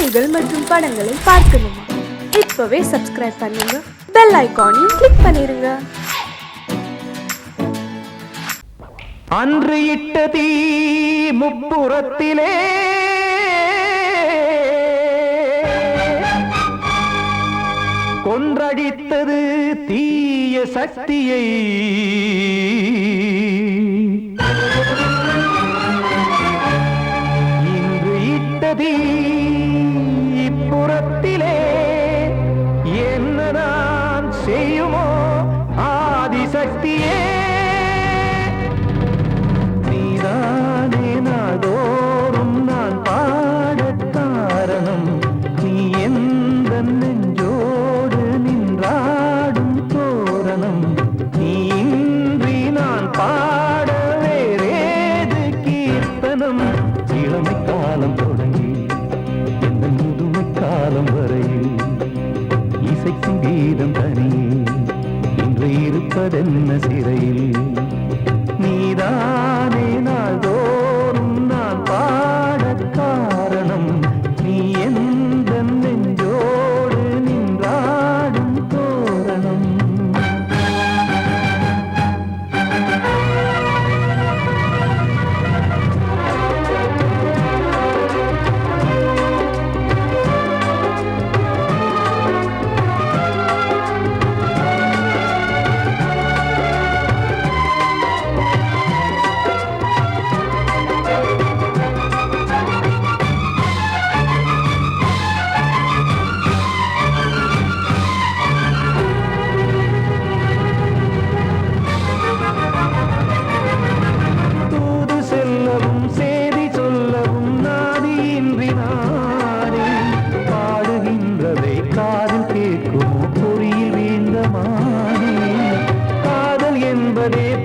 பாடல்கள் மற்றும் படங்களை பார்க்கணுமா? இப்பவே சப்ஸ்கிரைப் பண்ணுங்க, பெல் ஐகானையும் கிளிக் பண்ணிருங்க. அன்று இட்ட தீ முப்புறத்திலே கொன்றடித்தது தீய சக்தியை. இன்று இட்ட தீ இப்புறத்திலே என்னதான் செய்யுமோ ஆதிசக்தியே. நீதானே நாள்தோறும் நான் பாட காரணம், நீ எந்த நெஞ்சோடு நின்றாடும் தோரணம். நீ இன்றி நான் பாட வேறேது கீர்த்தனம். இளமை காலம் தொடங்கி எந்த முதுமை காலம் வரையில் இசைக்கும் கீதம் தனியே இன்று இருப்பதென்ன சிறையில். நீதானே நாள்தோறும் நான் பாட காரணம், நீ எந்த நெஞ்சோடு நின்றாடும் தோரணம்.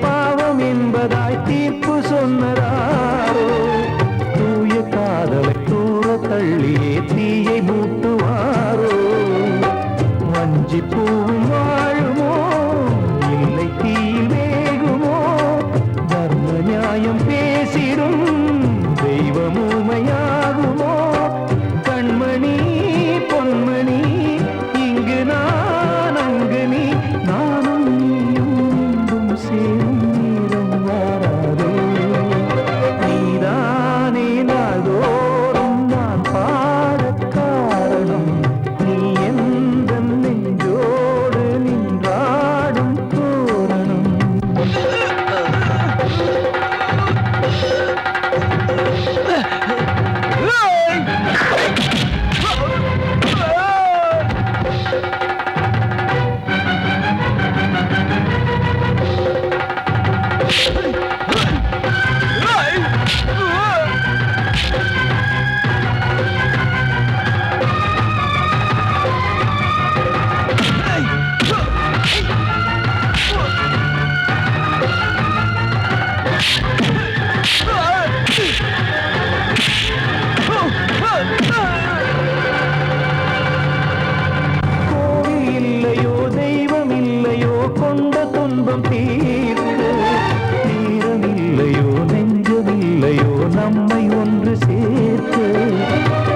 பாவம் என்பதாய் தீர்ப்பு சொன்னதாரோ, தூய காதலை தூர தள்ளியே தீயை மூட்டுவாரோ. வஞ்சி பூவும் வாழுமோ இல்லை தீயில் வேகுமோ, தர்ம நியாயம் பேசிடும் தெய்வம் ஊமையாகுமோ. கண்மணி பொன்மணி இங்கு நான் அங்கு நீ, நானும் நீயும் சேரும் நேரம் வாராதே. நீதானே நாள்தோறும் நான் பாட காரணம், நீ எந்த நெஞ்சோடு நின்றாடும் தோரணம். கோவில் இல்லையோ தெய்வம் இல்லையோ கொண்ட துன்பம் தீர்க்க, நேரம் இல்லையோ நெஞ்சமில்லையோ நம்மை ஒன்று சேர்க்க.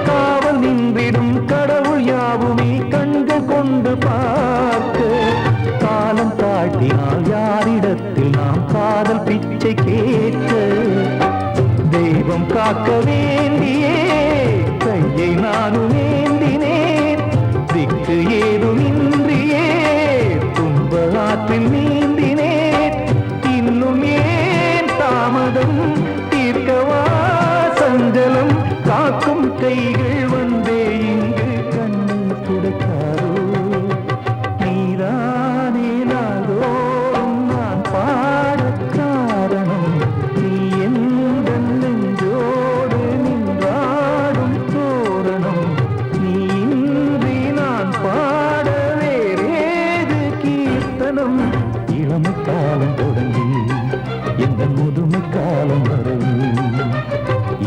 காவல் நின்றிடும் கடவுள் யாவுமே கண்கள் கொண்டு பார்க்க. காலம் தாட்டினால் யாரிடத்தில் நாம் காதல் பிச்சை கேட்க. தெய்வம் காக்க வேண்டியே கையை நானும் ஏந்தினேன், திக்கு ஏதுமின்றியே துன்ப ஆற்றில் நீந்தினேன். இன்னும் ஏன் தாமதம் தீர்க்கவா சஞ்சலம், காக்கும் கைகள் வந்தே இங்கு கண்ணீர் துடைக்காரோ. நீதானே நாள்தோறும் நான் பாட காரணம், நீ எந்த நெஞ்சோடு நின்றாடும் தோரணம். நீ இன்றி நான் பாட வேறேது கீர்த்தனம். இளமை காலம் தொடங்கி எந்த முதுமை காலம் வரையில்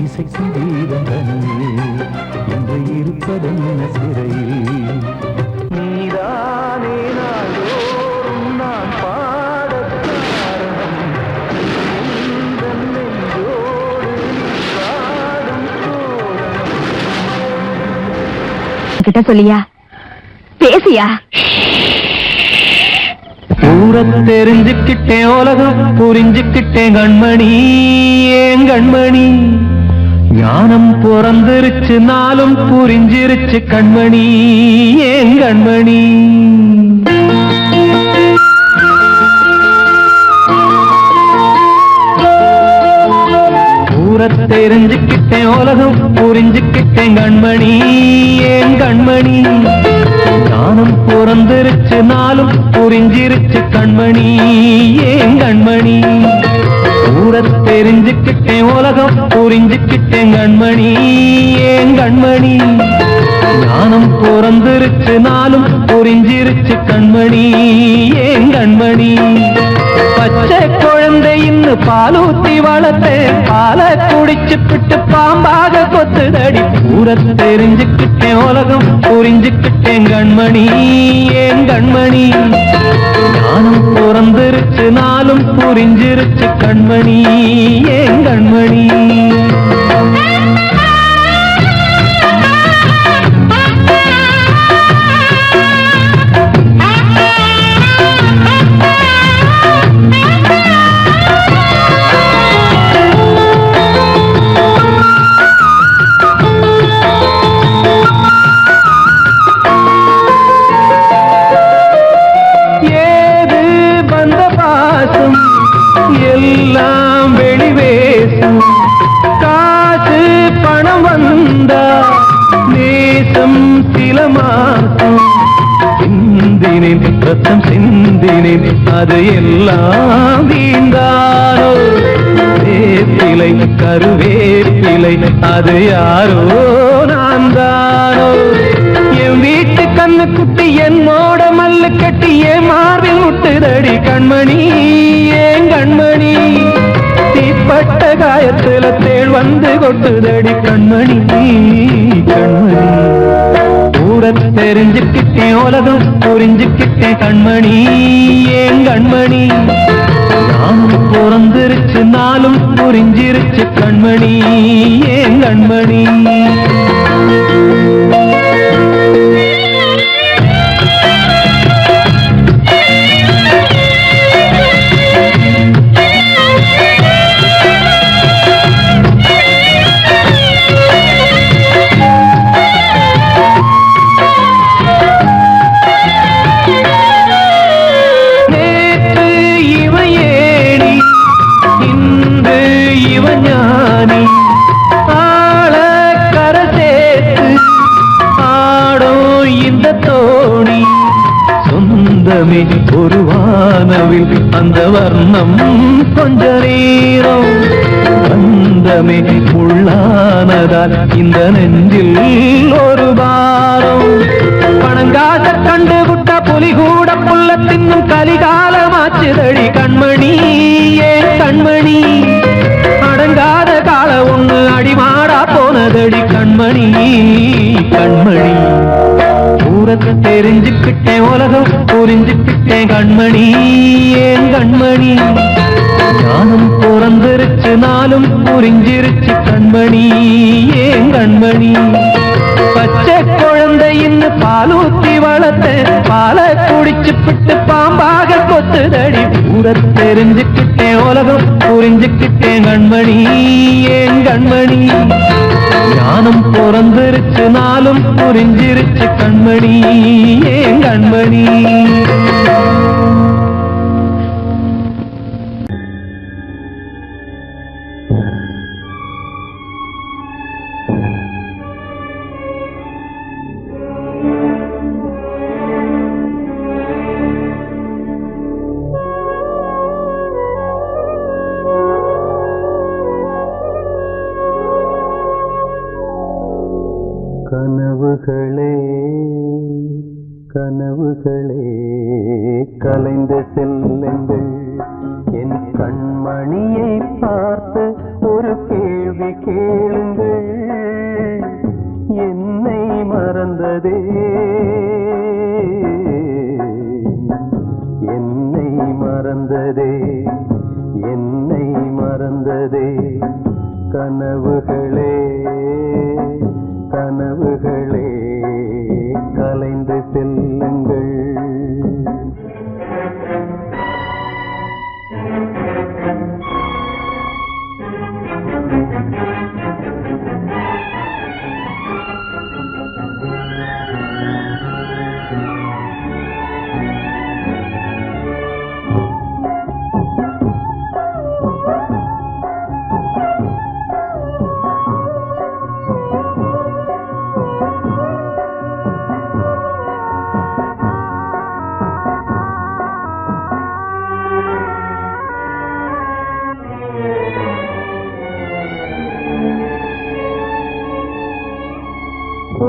இசைக்கும் கீதம் தனியே என்று இருப்பதென்ன சிறையில். நீதானே நாள்தோறும் நான் பாட காரணம், எந்த நெஞ்சோடு நின்றாடும் தோரணம். என்கிட்ட சொல்லியா? பேசியா? ஊரை தெரிஞ்சுக்கிட்டேன், உலகம் புரிஞ்சுக்கிட்டேன் கண்மணி, ஏன் கண்மணி. ஞானம் பிறந்திருச்சு, நாளும் புரிஞ்சிருச்சு கண்மணி, ஏன் கண்மணி. ஊரை தெரிஞ்சுக்கிட்டேன், உலகம் புரிஞ்சுக்கிட்டேன் கண்மணி, ஏன் கண்மணி. ஞானம் பிறந்திருச்சு, நாளும் புரிஞ்சிருச்சு கண்மணி, ஏன் கண்மணி. ஊரை தெரிஞ்சுக்கிட்டேன், உலகம் புரிஞ்சுக்கிட்டேன் கண்மணி, ஏன் கண்மணி. ஞானம் பிறந்திருச்சு, நாளும் புரிஞ்சிருச்சு கண்மணி, ஏன் கண்மணி. பச்சை குழந்தை இன்னும் பாலூத்தி வளர்த்தேன், பாலை குடிச்சு பிட்டு பாம்பாக கொத்துதடி. ஊரை தெரிஞ்சுக்கிட்டேன், உலகம் புரிஞ்சுக்கிட்டேன் கண்மணி, ஏன் கண்மணி. ஞானம் பிறந்திருச்சு, நாளும் புரிஞ்சிருச்சு கண்மணி, ஏன் கண்மணி. எல்லாம் வெளிவேசம், காசு பணம் வந்தா நேசம் சில மாசம். சிந்தினேன் ரத்தம் சிந்தினேன், அது எல்லாம் வீந்தாரோ. வேப்பிலை கருவேப்பிலை, அது யாரோ நான் தானோ. என் வீட்டு கண்ணு குட்டி என்னோட மல்லு கட்டி என் மார்பில் முட்டுதடி கண்மணி, ஏன் கண்மணி. தீப்பட்ட காயத்துல தேள் வந்து கொட்டுதடி கண்மணி, கண்மணி. ஊரை தெரிஞ்சுக்கிட்டேன், உலகம் புரிஞ்சுக்கிட்டேன் கண்மணி, ஏன் கண்மணி. நானும் பிறந்திருச்சு, நாளும் புரிஞ்சிருச்சு கண்மணி, ஏன் கண்மணி. ஒரு வானவில் அந்த வர்ணம் கொஞ்ச நேரம் பந்தமே உள்ளானதால் இந்த நெஞ்சில் ஒரு பாரம். பணங்காச கண்டு விட்ட புலி கூட புல்ல தின்னும் கலிகாலமாச்சுதடி கண்மணி, ஏன் கண்மணி. அடங்காத கால ஒண்ணு அடிமாடா போனதடி கண்மணி, கண்மணி. ஊரை தெரிஞ்சுக்கிட்டேன், உலகம் புரிஞ்சுக்கிட்டேன் கண்மணி, ஏன் கண்மணி. ஞானம் பிறந்திருச்சு, நாளும் புரிஞ்சிருச்சு கண்மணி, ஏன் கண்மணி. பச்சை குழந்தை இன்னும் பாலூத்தி வளர்த்தேன், பாலை குடிச்சு பிட்டு பாம்பாக கொத்துதடி. ஊரை தெரிஞ்சுக்கிட்டேன், உலகம் புரிஞ்சுக்கிட்டேன் கண்மணி, ஏன் கண்மணி. ஞானம் பிறந்திருச்சு, நாளும் புரிஞ்சிருச்சு கண்மணி, ஏன் கண்மணி. கனவுகளே கனவுகளே கலைந்த செல்லுங்கள், என் கண்மணியை பார்த்து ஒரு கேள்வி கேளுங்கள். என்னை மறந்ததே, என்னை மறந்ததே, என்னை மறந்ததே. கனவுகளே கனவுகளே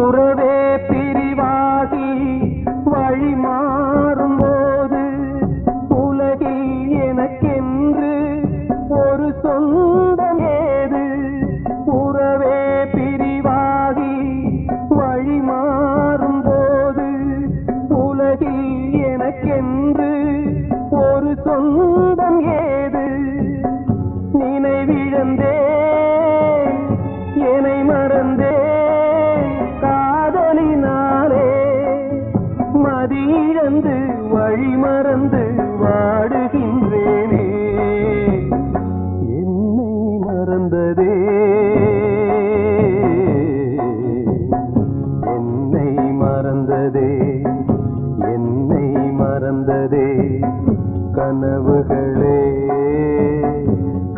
உறவே பிரிவாகி வழி மாறும்போது உலகில் எனக்கென்று ஒரு சொந்தம் ஏது? உறவே பிரிவாகி வழி மாறும்போது உலகில் எனக்கென்று ஒரு சொந்தம் ஏது? நினைவிழந்தே என்னை மறந்தே காதலினாலே மதியிழந்து வழி மறந்து வாடுகின்றேனே. என்னை மறந்ததே என்னை மறந்ததே என்னை மறந்ததே கனவுகளே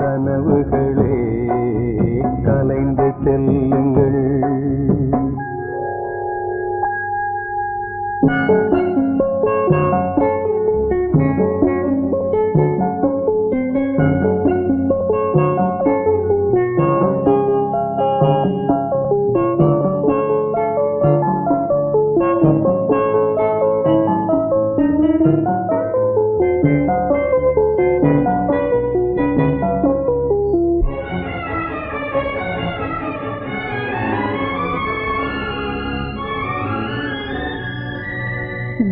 கனவுகளே கலைந்து செல்லுங்கள்.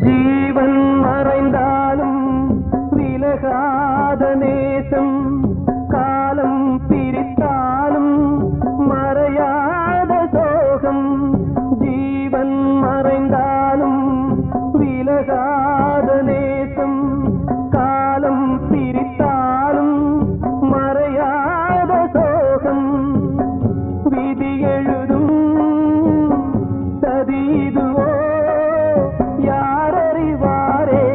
ஜீவன் மறைந்தாலும் விலகாத நேசம், காலம் பிரித்தாலும் மறையாத சோகம். ஜீவன் மறைந்தாலும் விலகாத நேசம், காலம் பிரித்தாலும் மறையாத சோகம். விதி எழுதும் சதிதுவோ யாரறிவாரே?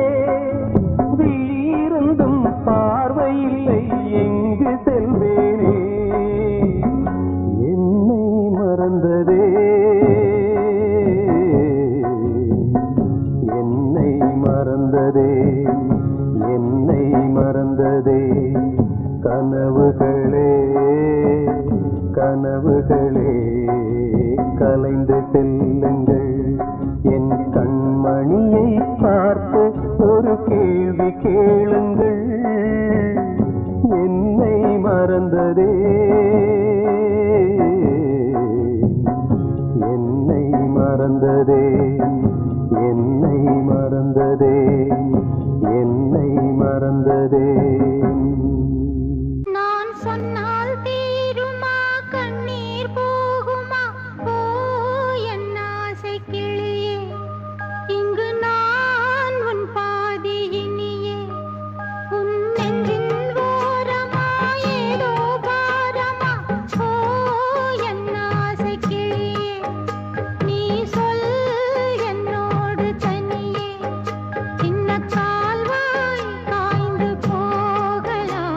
வீருந்தும் பார்வையில்லை எங்கு செல்வேனே? என்னை மறந்ததே என்னை மறந்ததே என்னை மறந்ததே கனவுகளே கனவுகளே கலைந்து செல்லுங்கள். என் கண்மணியை பார்த்து ஒரு கேள்வி கேளுங்கள். என்னை மறந்ததே என்னை மறந்ததே என்னை மறந்ததே என்னை மறந்ததே. நான் சொன்னால் தீருமா கண்ணீர் போகுமா? ஓ என் ஆசை கிளியே, இங்கு நான் உன் பாதி இனியே. உன் நெஞ்சின் ஓரமா ஏதோ பாரமா? ஓ என் ஆசை கிளியே, நீ சொல் என்னோடு தனியே. சின்ன கால்வாய் காய்ந்து போகலாம்.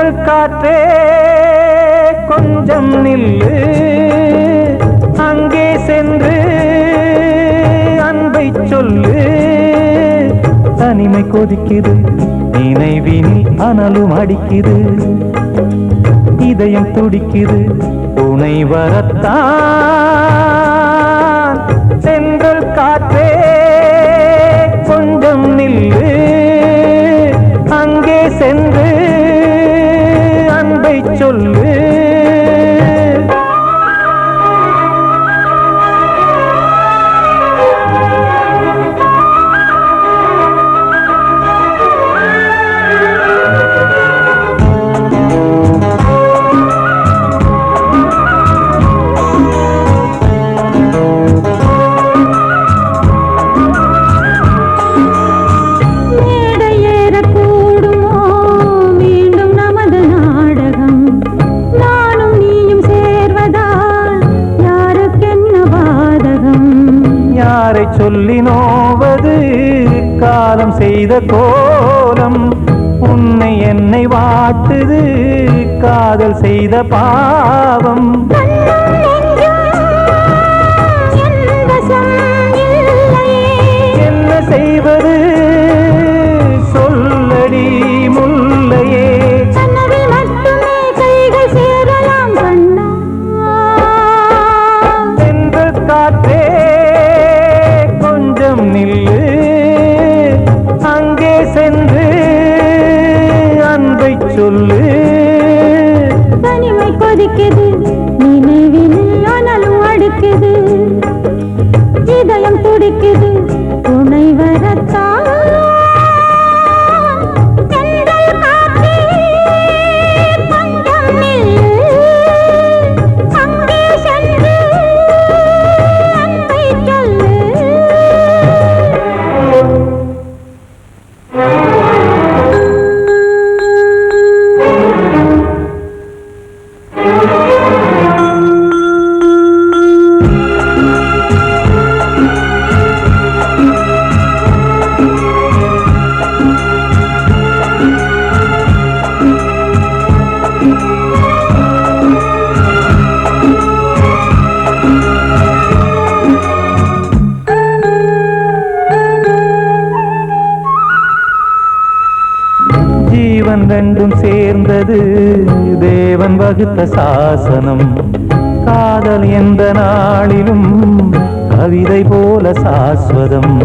தென்றல் காற்றே கொஞ்சம் நில்லு அங்கே சென்று அன்பை சொல்லு தனிமை கொதிக்குது நினைவினில் அனலும் அடிக்குது இதயம் துடிக்குது துணை வரத்தான் தென்றல் காற்றே கொஞ்சம் நில்லு அங்கே சென்று அன்பை சொல்லு சொல்லி நோவது காலம் செய்த கோலம் உன்னை என்னை வாட்டுது காதல் செய்த பாவம் என்ன செய்வது சொல்லடி முல்லையே தென்றல் காற்றே நில்லு அங்கே சென்று அன்பை சொல்லு தனிமை கொதிக்குது நினைவில் அனலும் அடிக்குது இதயம் துடிக்குது துணை வரத்தான் ரெண்டும் சேர்ந்தது தேவன் வகுத்த சாசனம் காதல் எந்த நாளிலும் கவிதை போல சாஸ்வதம்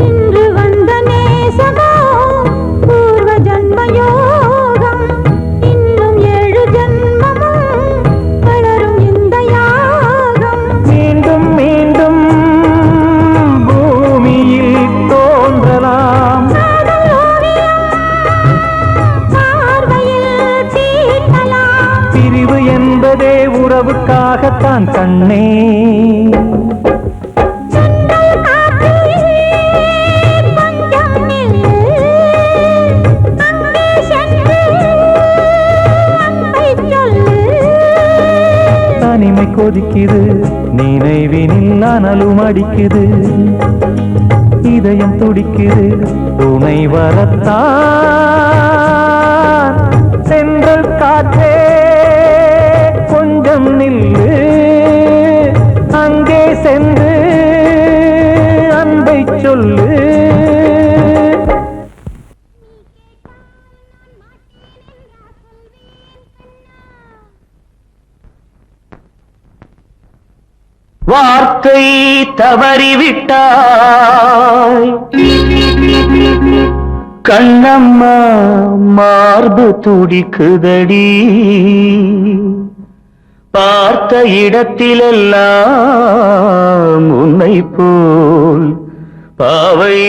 இன்று வந்த நேசமோ பூர்வ ஜன்ம யோகம் இன்னும் 7 ஜன்மமும் வளரும் இந்த யாகம் மீண்டும் மீண்டும் பூமியில் தோன்றலாம் பிரிவு என்பதே உறவுக்காகத்தான் கண்ணே தனிமை கொதிக்குது நினைவினில் அனலும் அடிக்குது இதயம் துடிக்குது துணை வரத்தான் தென்றல் காற்றே கொஞ்சம் நில்லு அங்கே சென்று அன்பை சொல்லு வார்த்தை தவறிவிட்டாய் கண்ணம்மா மார்பு துடிக்குதடி பார்த்த இடத்திலெல்லாம் உன்னை போல் பாவை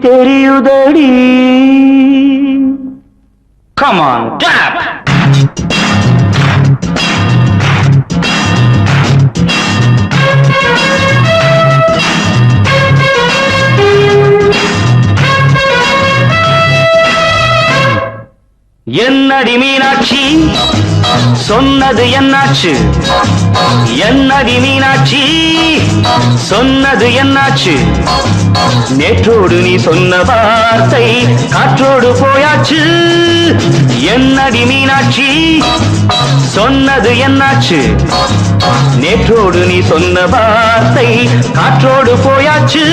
தெரியுதடி. Come on, tap! என்னடி மீனாட்சி சொன்னது என்னாச்சு? என்னடி மீனாட்சி சொன்னது என்னாச்சு? நேற்றோடு நீ சொன்ன வார்த்தை காற்றோடு போயாச்சு. என்னடி மீனாட்சி சொன்னது என்னாச்சு நேற்றோடு நீ சொன்ன வார்த்தை காற்றோடு போயாச்சு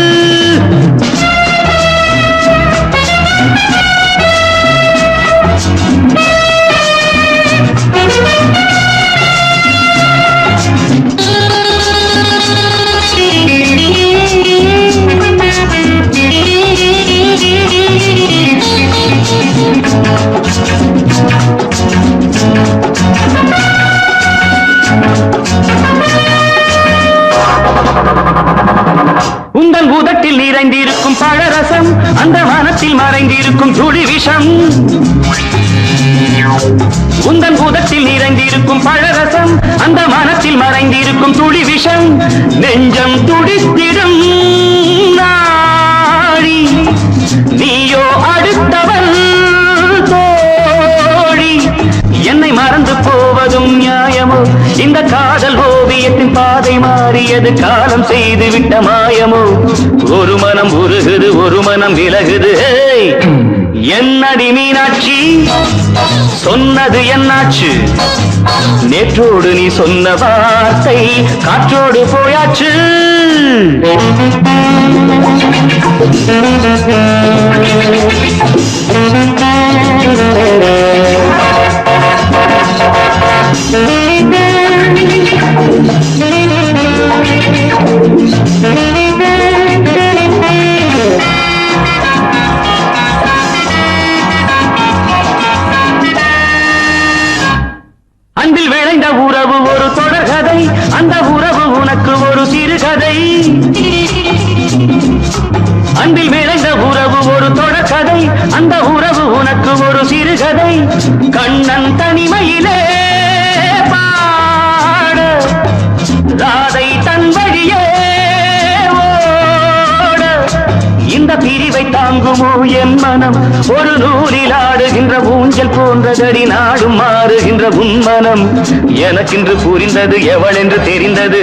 உந்தன் பூதத்தில் நிறைந்திருக்கும் பழரசம் அந்த மனத்தில் மறைந்திருக்கும் துளி விஷம் உந்தன் பூதத்தில் நிறைந்திருக்கும் பழரசம் அந்த மனத்தில் மறைந்திருக்கும் துளி விஷம் நெஞ்சம் துடித்திடும் நாடி நீயோ அடுத்தவன் தோழி என்னை மறந்து போவதும் நியாயமோ இந்த காதல் ஓவியத்தின் பாதை மாறியது காலம் செய்து விட்ட மாயமோ ஒரு மனம் உருகுது ஒரு மனம் விலகுது என்னடி மீனாட்சி சொன்னது என்னாச்சு நேற்றோடு நீ சொன்ன வார்த்தை காற்றோடு போயாச்சு அன்பில் விளைந்த உறவு ஒரு தொடர்கதை அந்த உறவு உனக்கு ஒரு சிறுகதை அன்பில் விளைந்த உறவு ஒரு தொடர்கதை அந்த உறவு உனக்கு ஒரு சிறுகதை கண்ணன் தனிமையிலே பாட ராதை தன் வழியே ஓட இந்த பிரிவை தாங்குமோ என் மனம் ஒரு நூலில் ஆடுகின்ற ஊஞ்சல் போன்றதடி நாடும் மாறுகின்ற உன் மனம் எனக்கென்று புரிந்தது எவள் என்று தெரிந்தது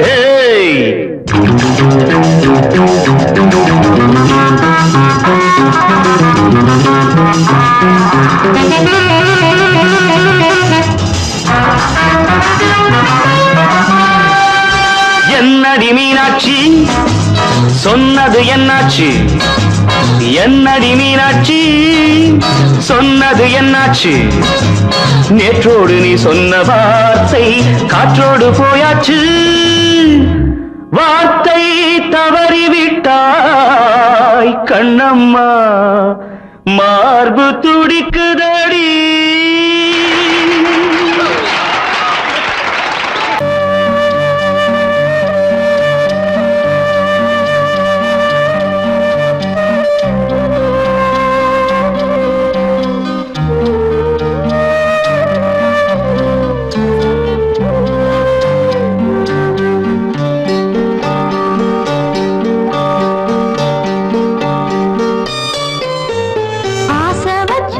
என்னடி மீனாட்சி சொன்னது என்னாச்சு என்னடி மீனாட்சி சொன்னது என்னாச்சு நேற்றோடு நீ சொன்ன வார்த்தை காற்றோடு போயாச்சு வார்த்தை தவறிவிட்டாய் கண்ணம்மா மார்பு துடிக்குதடி ஆசை வச்ச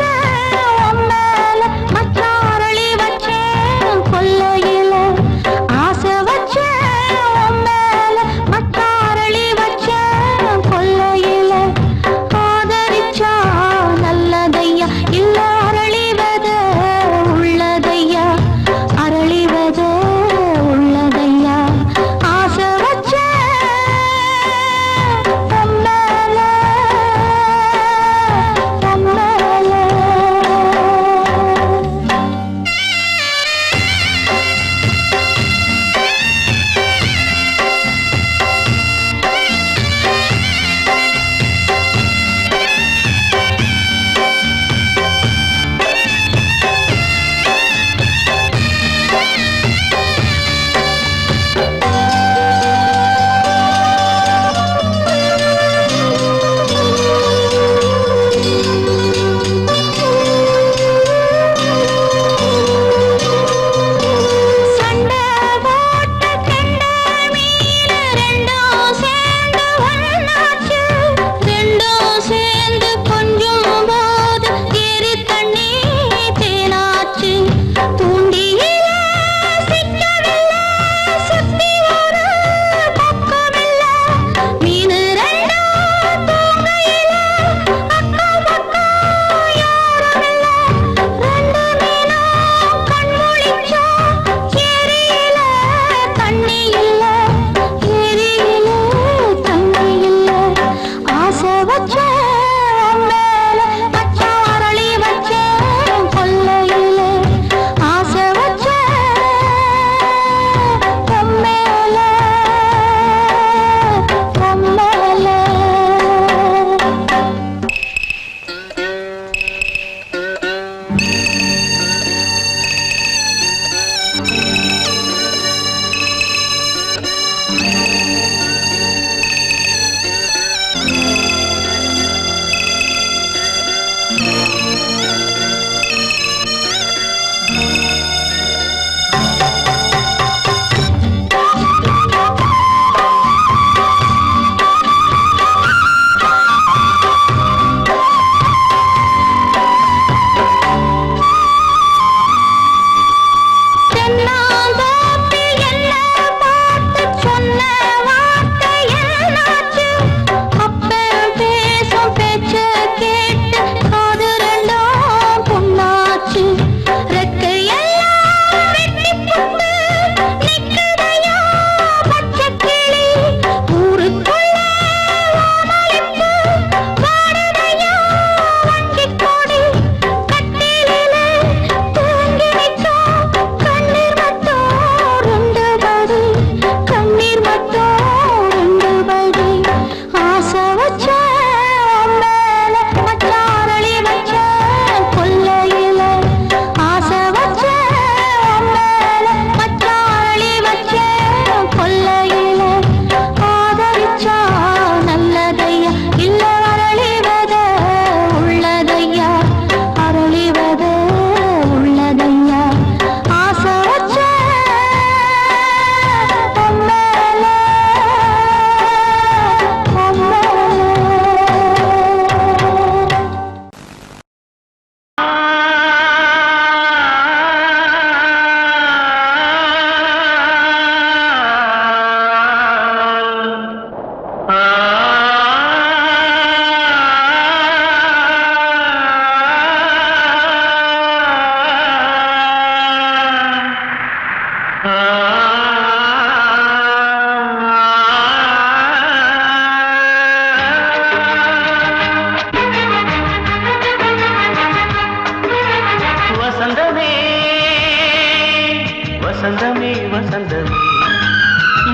வசந்தமே வசந்தமே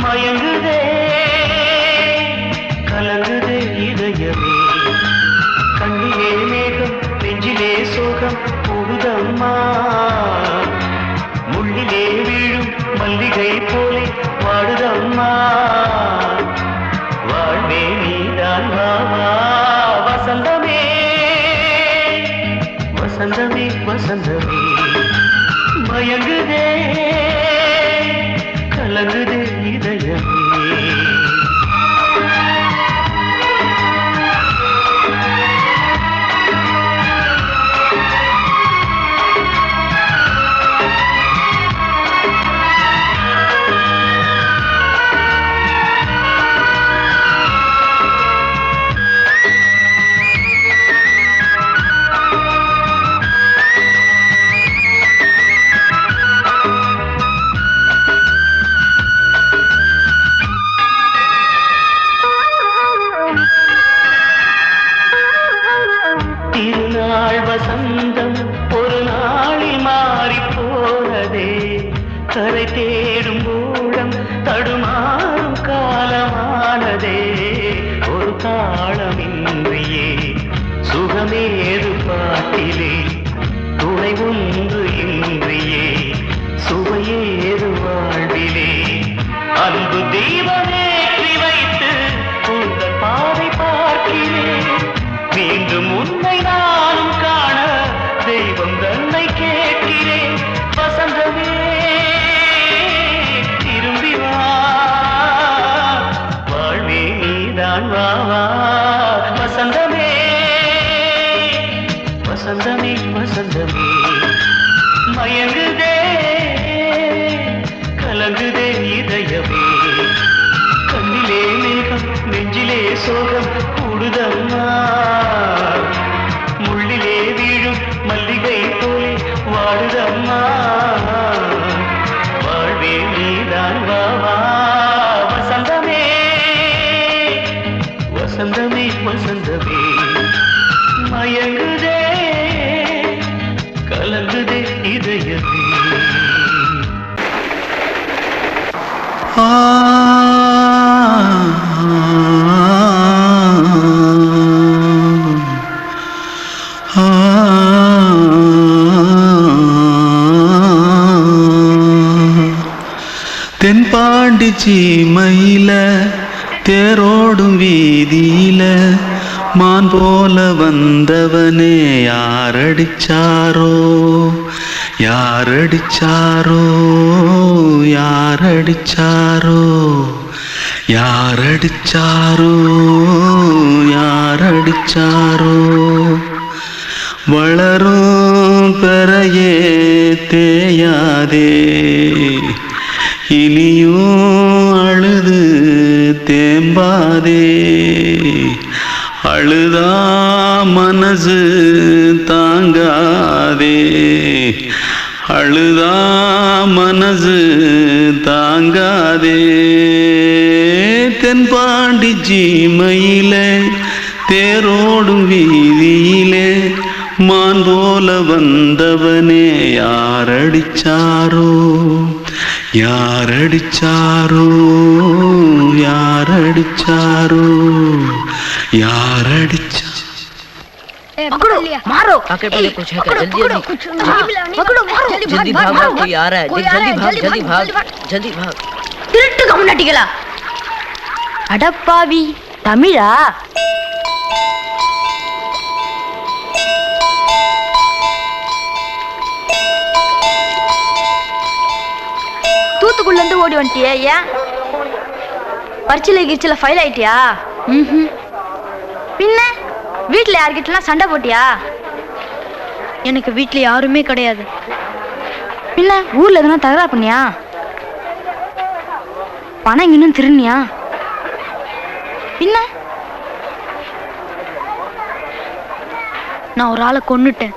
மயங்குதே கலங்குதே இதயமே கண்ணிலே மேகம் நெஞ்சிலே சோகம் கூடுதம்மா முள்ளிலே வீழும் மல்லிகை போலே வாடுதம்மா வாழ்வே நீதான் வாவா வசந்தமே வசந்தமே வசந்தமே மயங்குதே கலங்குதே இதயமே திருநாள் வசந்தம் ஒரு நாளில் மாறி போனதே கரை தேடும் ஊழம் தடுமாறும் காலமானதே ஒரு தாளமின்றியே சுகமேது பாட்டிலே துணை ஒன்று இன்றியே சுவையேது வாழ்விலே அன்பு தெய்வமேற்றி வைத்து உங்கள் பாதை பார்க்கிறேன் மீண்டும் உன்னை நானும் காண தெய்வம் தன்னை கேட்கிறேன் வசந்தமே திரும்பி வா வாழ்வே நீதான் வா வா வசந்தமே வசந்தமே வசந்தமே மயங்குதே கலங்குதே இதயமே கண்ணிலே மேகம் நெஞ்சிலே சோகம் கூடுதம்மா முள்ளிலே வீழும் மல்லிகை போலே வாடுதம்மா வாழ்வே நீதான் வா வா வசந்தமே வசந்தமே வசந்தமே மயங்குதே கலங்குதே இதயமே தென்பாண்டி சீமையில தேரோடும் வீதியில மான் போல வந்தவனே யாரடிச்சாரோ யாரடிச்சாரோ யாரடிச்சாரோ யாரடிச்சாரோ யாரடிச்சாரோ வளரும் பெறையே தேயாதே இனியும் அழுது தேம்பாதே அழுதா மனசு தாங்காதே அழுதா மனசு தாங்காதே தென்பாண்டி சீமையிலே தேரோடும் வீதியிலே மான் போல வந்தவனே யாரடிச்சாரோ யாரடிச்சாரோ யாரடிச்சாரோ யாரடிச்சா पकड़ो मारो आके पहले कुछ है क्या जल्दी जल्दी पकड़ो मारो जल्दी भाग भाग कोई आ रहा है जल्दी भाग जल्दी भाग திருட்டு கம்முனட்டிகளா அடப்பாவி தமிழா தூத்துக்குள்ள இருந்து ஓடி வந்துட்டியே ஏன் பரிச்சையில கிரிச்சில ஃபைல் ஆயிட்டியா பின்ன வீட்டுல யார்கிட்டலாம் சண்டை போட்டியா எனக்கு வீட்டுல யாருமே கிடையாது பின்ன ஊர்ல எதுனா தகராறு பண்ணியா பணம் இன்னும் திருநியா பின்ன நான் ஒரு ஆளை கொன்னுட்டேன்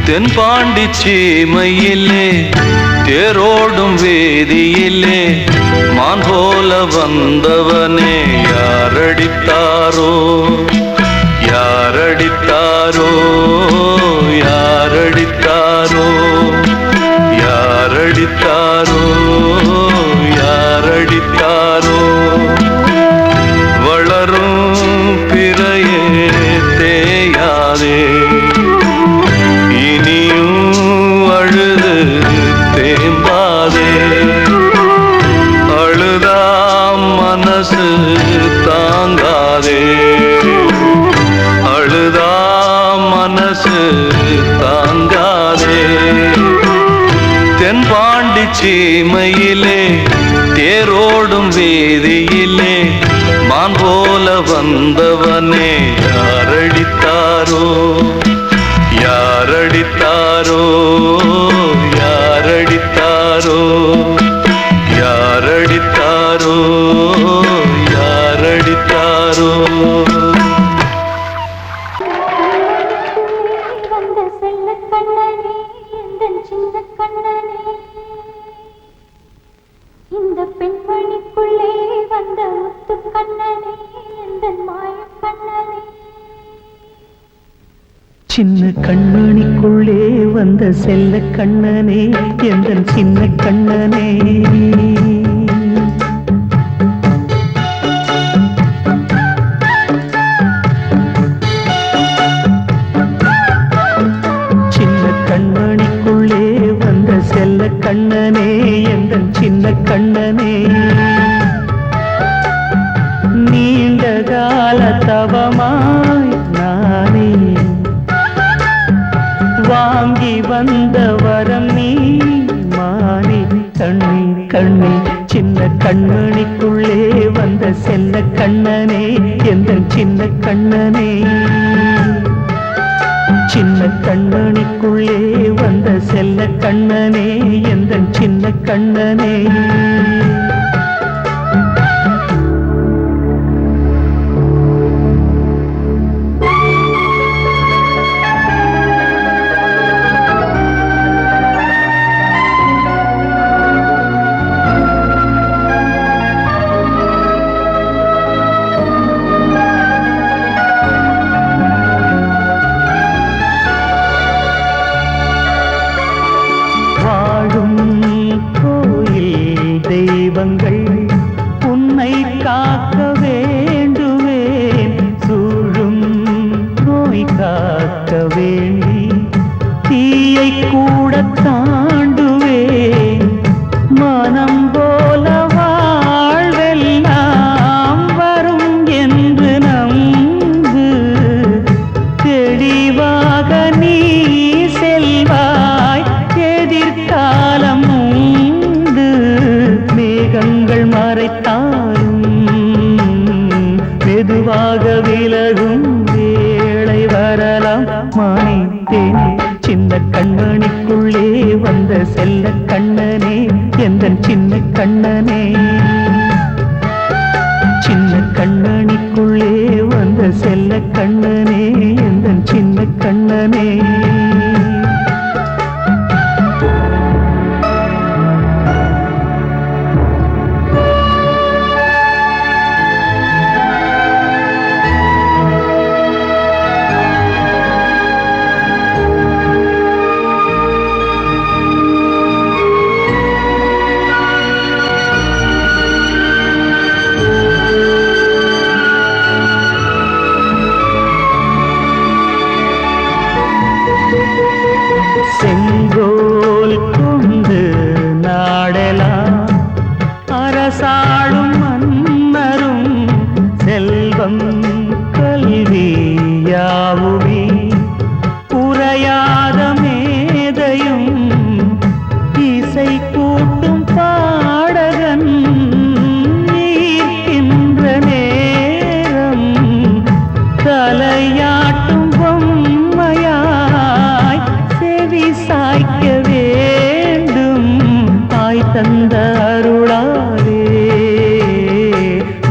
தென்பாண்டி சீமையிலே தேரோடும் வேதியிலே மான் போல வந்தவனே யாரடித்தாரோ யாரடித்தாரோ யாரடித்தாரோ யாரடித்தாரோ யாரடித்தாரோ வளரும் பிறையே தேயாதே இனியும் அழுது தேம்பாதே அழுதாம் மனசு தாங்காதே அழுதாம் மனசு தாங்காதே தென்பாண்டி சீமையிலே தேரோடும் வேதியிலே மான் போல வந்தவனே யாரடித்தாரோ யாரடித்தாரோ யாரடித்தாரோ யாரடித்தாரோ யாரடித்தாரோ வந்த செல்ல கண்ணனே எந்தன் சின்ன கண்ணனே இந்த பெண்மணிக்குள்ளே வந்த முத்து கண்ணனே எந்தன் மாய கண்ணனே சின்ன கண்மணிக்குள்ளே வந்த செல்ல கண்ணனே எந்தன் சின்ன கண்ணனே சின்ன கண்மணிக்குள்ளே வந்த செல்ல கண்ணனே எந்தன் சின்ன கண்ணனே நீண்ட கால தவமாய் நானே வாங்கி வந்த வரம் நீ மானே கண்ணே கண்ணே சின்ன கண்மணிக்குள்ளே வந்த செல்ல கண்ணனே எந்தன் சின்ன கண்ணனே சின்ன கண்மணிக்குள்ளே வந்த செல்ல கண்ணனே எந்தன் சின்ன கண்ணனே உன்னை காக்க வேண்டுவேன் சூழும் நோய் காக்க வேண்டி தீயை கூட தாண்டுவேன் மனம் போல வாழ்வெல்லாம் வரும் என்று நம்பு தெளிவாக நீ செல்வாய் எதிர்காலம் மேகங்கள் மறைத்தாலும் மெதுவாக விலகும் வேளை வரலாம் மானித்தேனே சின்ன கண்மணிக்குள்ளே வந்த செல்ல கண்ணனே எந்தன் சின்ன கண்ணனே சின்ன கண்மணிக்குள்ளே வந்த செல்ல கண்ணனே எந்தன் சின்ன கண்ணனே செங்கோல் கொண்டு நாடலாம் அரசாளும் மன்னரும் செல்வம் கல்வியாவுமே உரையாத மேதையும் இசை கூட்டும் பாடகன் ஈர்க்கின்ற நேரம் தலையாட்டும் பொம்மையாய் செவி சாய்க்க வேண்டும் தாய் தந்த அருளாலே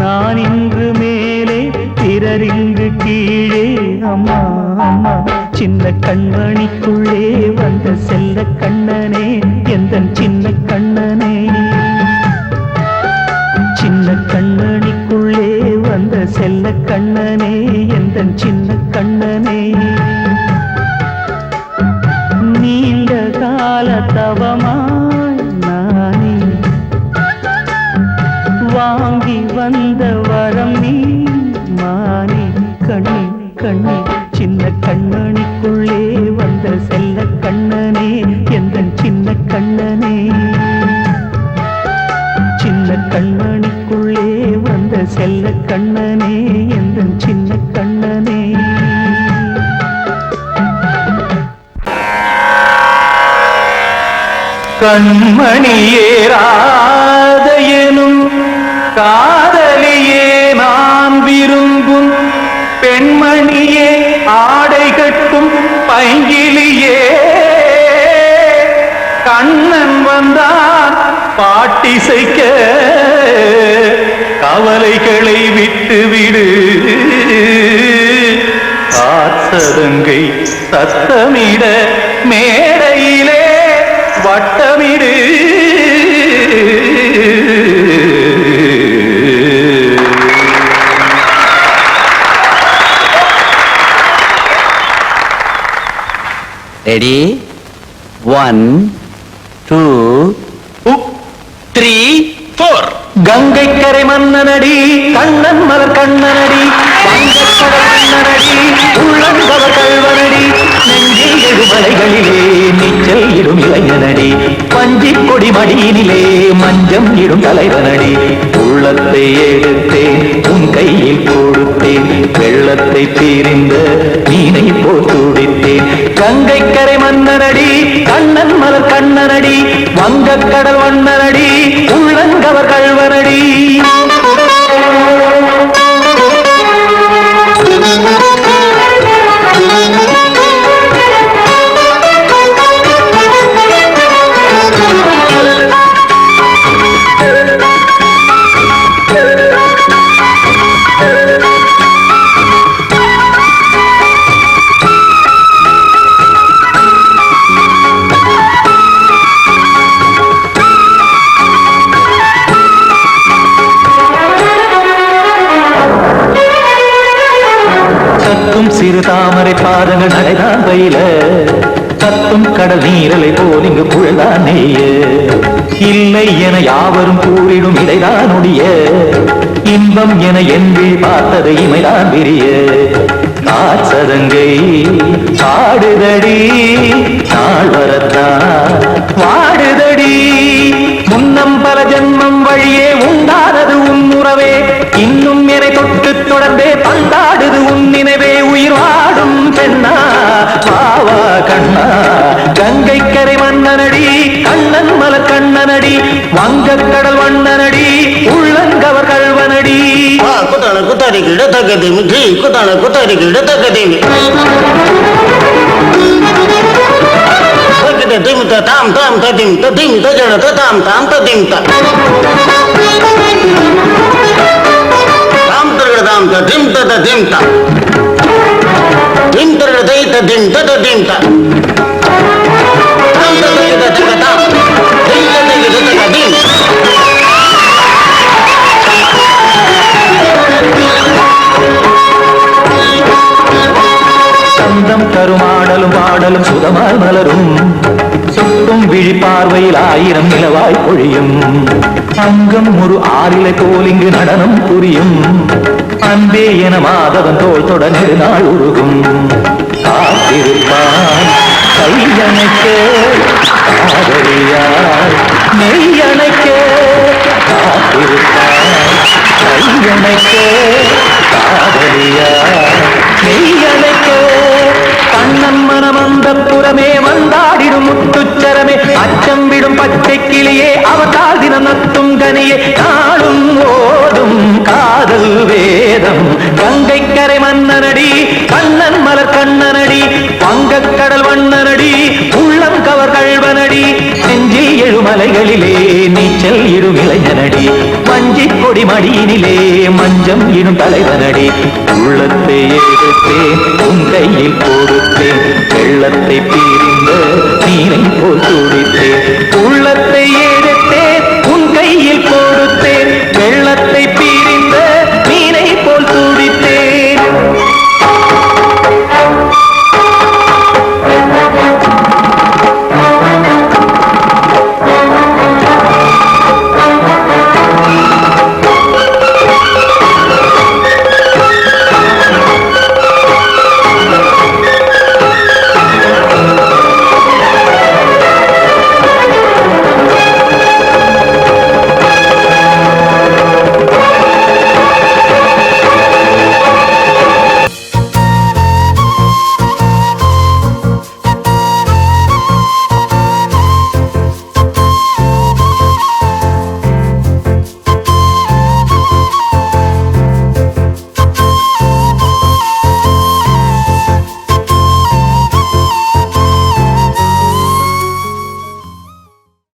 நான் இன்று மேலே பிறரிங்கு கீழே அம்மா அம்மா சின்ன கண்மணிக்குள்ளே வந்த செல்ல கண்ணனே எந்தன் சின்ன கண்ணனே சின்ன கண்ணனிக்குள்ளே வந்த செல்ல கண்ணனே எந்தன் சின்ன கண்ணனே நீண்ட கால தவமாய் நானே வாங்கி வந்த வரம் நீ மானே கண்ணி கண்ணி சின்ன கண்ணனிக்குள்ளே வந்த செல்ல கண்ணனே எந்தன் சின்ன கண்ணனே சின்ன கண்ணனிக்குள்ளே வந்த செல்ல கண்ணனே எந்தன் சின்ன கண்ணனே கண்மணியேராதையனும் காதலியே நான் விரும்பும் பெண்மணியே ஆடை கட்டும் பைங்கிலியே கண்ணன் வந்தான் பாட்டிசைக்க கவலைகளை விட்டுவிடு காத்ததங்கை சத்தமிட மேடையிலே வட்டமிடு ரெடி 1 2 3 4 கங்கை கரை மன்னனடி கண்ணன் மலர் கண்ணனடி வங்கக்கடல் மன்னனடி உள்ளங்கவர் கல்வனடி நெஞ்சில் எழுமலைகளிலே நீச்சல் இடும் இளைஞனடி பஞ்சிக் கொடி மடியினிலே மஞ்சம் இடும் தலைவனடி உள்ளத்தை எடுத்தேன் உன் கையில் கொடுத்தேன் வெள்ளத்தை தீரிந்த மீனை போல் துடித்தேன் கங்கை கரை மன்னனடி கண்ணன் மலர் கண்ணனடி வங்கக்கடல் வண்ணனடி உள்ளங்கவர் கல்வனடி சிறு தாமரை பாதங்கள் நடைதான் பயில கத்தும் கடல் நீரலை போல் இங்கு புழதான் நெய்ய இல்லை என யாவரும் கூறிடும் இடைதான் உடைய இன்பம் என என்று பார்த்தது இமைதான் விரிய காச்சதங்கை பாடுதடி நாள் வரத்தான் வாடுதடி முன்னம் பல ஜென்மம் வழியே உண்டானது உன் உறவே இன்னும் என்னை தொட்டு தொடர்ந்தே பந்தாடுது உன் நினைவே உயிர் வாடும் பெண்ணா பாவா கண்ணா கங்கை கரை மன்னனடி கண்ணன் மலர் கண்ணனடி வங்கக்கடல் வண்ணனடி உள்ளங்கவர் கல்வனடி குத்தான குத்தாரி கிட தக்கதேமி ஜி குத்தான குத்தாரி கிட தக்கதேமி திமித்த தாம் தாம் ததிமித்த திமித்த ஜட தாம் தாம் ததிமித்த தாம் தர்கட தாம் ததிமித்த ததிமித்த திம் தர்கட தைத்த திமித்த ததிமித்த தாம் தர்கட தக்க தாம் திமித்த தக்க ததிம் சந்தம் கருமாடலும் பாடலும் சுதமாய் மலரும் சுட்டும் விழி பார்வையில் ஆயிரம் நிலவாய் பொழியும் அங்கம் ஒரு ஆறிலை போல் இங்கு நடனம் புரியும் அன்பே என மாதவன் தோல் தொட நெடுநாள் உருகும் காத்திருப்பான் கையணைக்க காதலியார் நெய்யணைக்க காத்திருப்பான் கையணைக்க காதலியார் நெய்யணைக்க கண்ணன் மனமந்த புறமே வந்தாடிடும் முத்துச்சரமே அச்சம் விடும் பச்சை கிளியே அவதால் தினம் நத்தும் கனியே நாளும் ஓடும் காதல் வேதம் கங்கை கரை மன்னனடி கண்ணன் மலர் கண்ணனடி வங்கக்கடல் வண்ணனடி உள்ளம் கவர் கல்வனடி நெஞ்சில் எழுமலைகளிலே நீச்சல் இடும் இளைஞனடி வஞ்சிக் கொடி மடியினிலே மஞ்சம் இடும் தலைவனடி உள்ளத்தை எடுத்தேன் உன் கையில் கொடுத்தேன் உள்ளத்தை